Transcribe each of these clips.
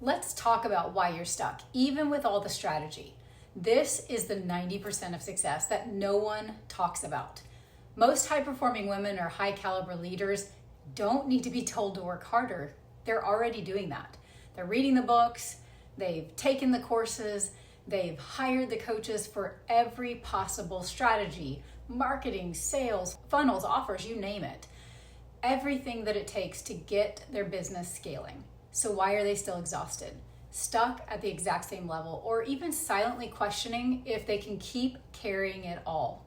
Let's talk about why you're stuck, even with all the strategy. This is the 90% of success that no one talks about. Most high-performing women or high-caliber leaders don't need to be told to work harder. They're already doing that. They're reading the books, they've taken the courses, they've hired the coaches for every possible strategy, marketing, sales, funnels, offers, you name it. Everything that it takes to get their business scaling. So why are they still exhausted, stuck at the exact same level, or even silently questioning if they can keep carrying it all?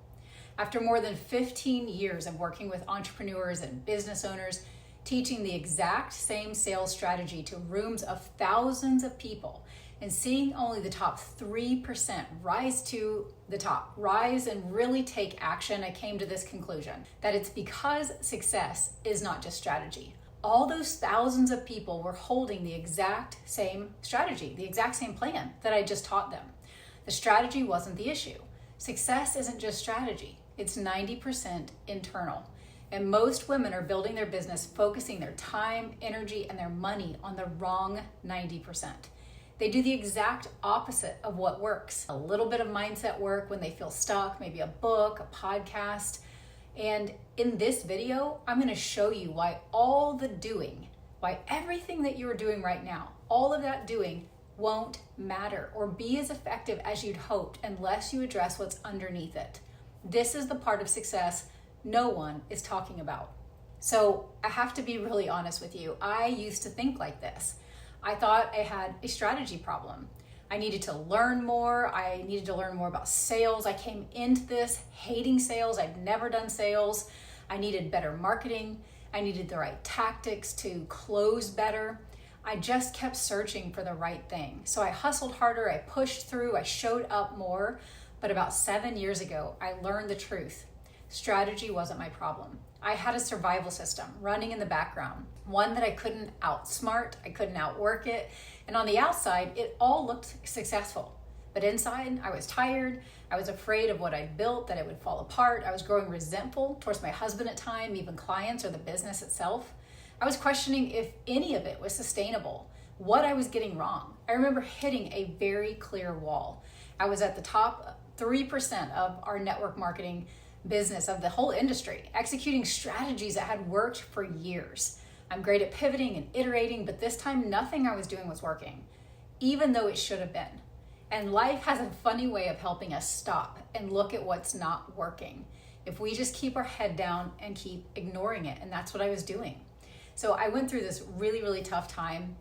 After more than 15 years of working with entrepreneurs and business owners, teaching the exact same sales strategy to rooms of thousands of people, and seeing only the top 3% rise to the top, rise and really take action, I came to this conclusion, that it's because success is not just strategy. All those thousands of people were holding the exact same strategy, the exact same plan that I just taught them. The strategy wasn't the issue. Success isn't just strategy. It's 90% internal. And most women are building their business, focusing their time, energy, and their money on the wrong 90%. They do the exact opposite of what works. A little bit of mindset work when they feel stuck, maybe a book, a podcast. And in this video, I'm going to show you why all the doing, why everything that you're doing right now, all of that doing won't matter or be as effective as you'd hoped unless you address what's underneath it. This is the part of success no one is talking about. So I have to be really honest with you. I used to think like this. I thought I had a strategy problem. I needed to learn more. I needed to learn more about sales. I came into this hating sales. I'd never done sales. I needed better marketing. I needed the right tactics to close better. I just kept searching for the right thing. So I hustled harder. I pushed through. I showed up more. But about 7 years ago, I learned the truth. Strategy wasn't my problem. I had a survival system running in the background, one that I couldn't outsmart, I couldn't outwork it, and on the outside, it all looked successful. But inside, I was tired, I was afraid of what I'd built, that it would fall apart, I was growing resentful towards my husband at times, even clients or the business itself. I was questioning if any of it was sustainable, what I was getting wrong. I remember hitting a very clear wall. I was at the top 3% of our network marketing business of the whole industry, executing strategies that had worked for years. I'm great at pivoting and iterating, but this time nothing I was doing was working, even though it should have been. And life has a funny way of helping us stop and look at what's not working if we just keep our head down and keep ignoring it. And that's what I was doing. So I went through this really, really tough time.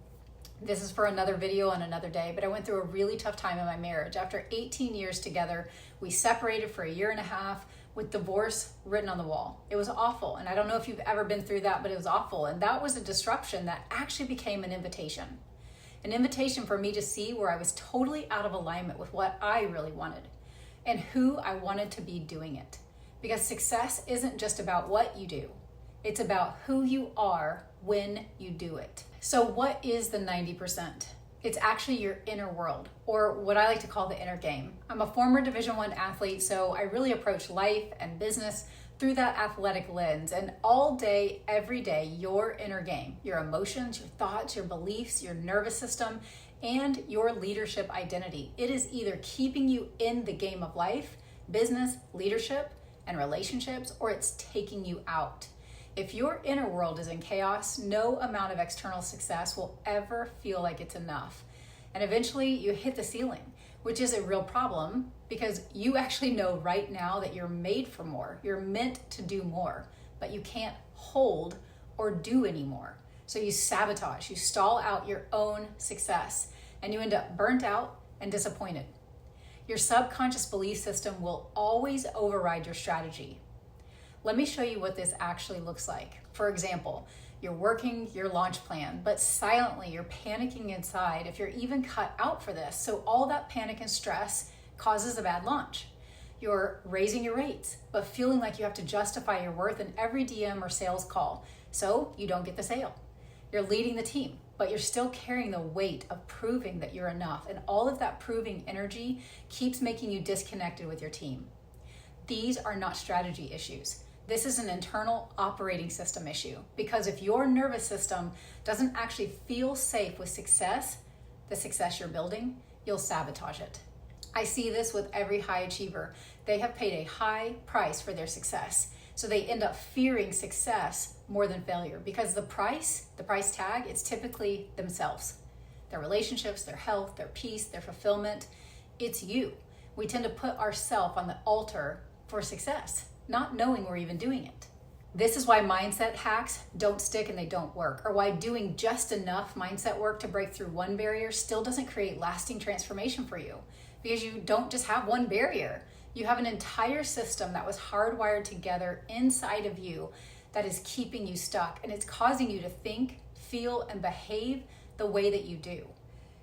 This is for another video on another day, but I went through a really tough time in my marriage. After 18 years together, we separated for a year and a half with divorce written on the wall. It was awful. And I don't know if you've ever been through that, but it was awful. And that was a disruption that actually became an invitation for me to see where I was totally out of alignment with what I really wanted and who I wanted to be doing it. Because success isn't just about what you do. It's about who you are when you do it. So what is the 90%? It's actually your inner world, or what I like to call the inner game. I'm a former Division I athlete, so I really approach life and business through that athletic lens. And all day, every day, your inner game, your emotions, your thoughts, your beliefs, your nervous system, and your leadership identity. It is either keeping you in the game of life, business, leadership, and relationships, or it's taking you out. If your inner world is in chaos, no amount of external success will ever feel like it's enough. And eventually you hit the ceiling, which is a real problem because you actually know right now that you're made for more. You're meant to do more, but you can't hold or do anymore. So you sabotage, you stall out your own success, and you end up burnt out and disappointed. Your subconscious belief system will always override your strategy. Let me show you what this actually looks like. For example, you're working your launch plan, but silently you're panicking inside if you're even cut out for this. So all that panic and stress causes a bad launch. You're raising your rates, but feeling like you have to justify your worth in every DM or sales call, so you don't get the sale. You're leading the team, but you're still carrying the weight of proving that you're enough, and all of that proving energy keeps making you disconnected with your team. These are not strategy issues. This is an internal operating system issue, because if your nervous system doesn't actually feel safe with success, the success you're building, you'll sabotage it. I see this with every high achiever. They have paid a high price for their success. So they end up fearing success more than failure because the price tag, it's typically themselves, their relationships, their health, their peace, their fulfillment. It's you. We tend to put ourselves on the altar for success, not knowing we're even doing it. This is why mindset hacks don't stick and they don't work, or why doing just enough mindset work to break through one barrier still doesn't create lasting transformation for you, because you don't just have one barrier. You have an entire system that was hardwired together inside of you that is keeping you stuck, and it's causing you to think, feel, and behave the way that you do.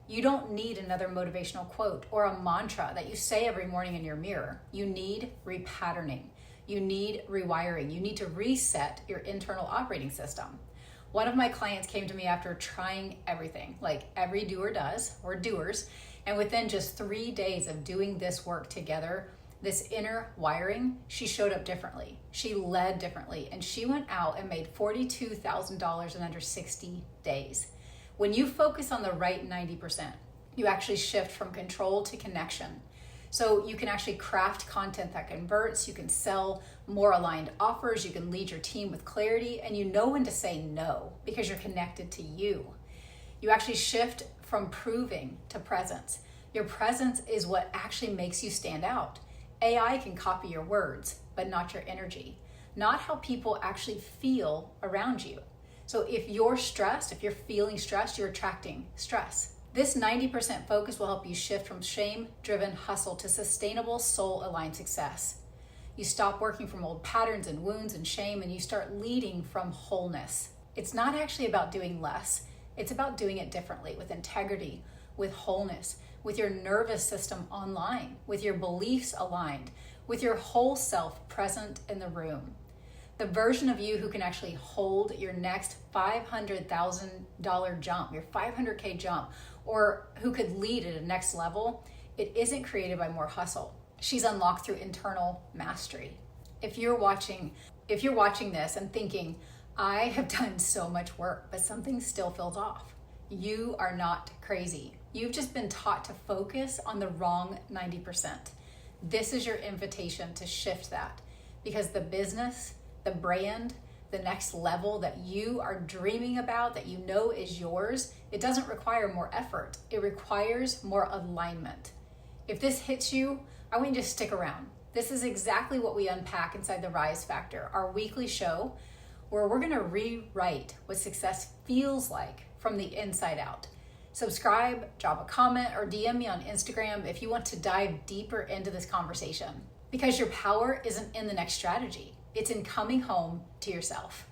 You don't need another motivational quote or a mantra that you say every morning in your mirror. You need repatterning. You need rewiring. You need to reset your internal operating system. One of my clients came to me after trying everything, like every doer does, or doers, and within just 3 days of doing this work together, this inner wiring, she showed up differently. She led differently, and she went out and made $42,000 in under 60 days. When you focus on the right 90%, you actually shift from control to connection. So you can actually craft content that converts, you can sell more aligned offers, you can lead your team with clarity, and you know when to say no because you're connected to you. You actually shift from proving to presence. Your presence is what actually makes you stand out. AI can copy your words, but not your energy, not how people actually feel around you. So if you're stressed, if you're feeling stressed, you're attracting stress. This 90% focus will help you shift from shame-driven hustle to sustainable, soul-aligned success. You stop working from old patterns and wounds and shame, and you start leading from wholeness. It's not actually about doing less. It's about doing it differently, with integrity, with wholeness, with your nervous system online, with your beliefs aligned, with your whole self present in the room. The version of you who can actually hold your next $500,000 jump, your 500K jump, or who could lead at a next level, it isn't created by more hustle. She's unlocked through internal mastery. If you're watching this and thinking, I have done so much work, but something still feels off, you are not crazy. You've just been taught to focus on the wrong 90%. This is your invitation to shift that, because the business, the brand, the next level that you are dreaming about, that you know is yours, it doesn't require more effort. It requires more alignment. If this hits you, I want you to stick around. This is exactly what we unpack inside the Rise Factor, our weekly show, where we're gonna rewrite what success feels like from the inside out. Subscribe, drop a comment, or DM me on Instagram if you want to dive deeper into this conversation. Because your power isn't in the next strategy. It's in coming home to yourself.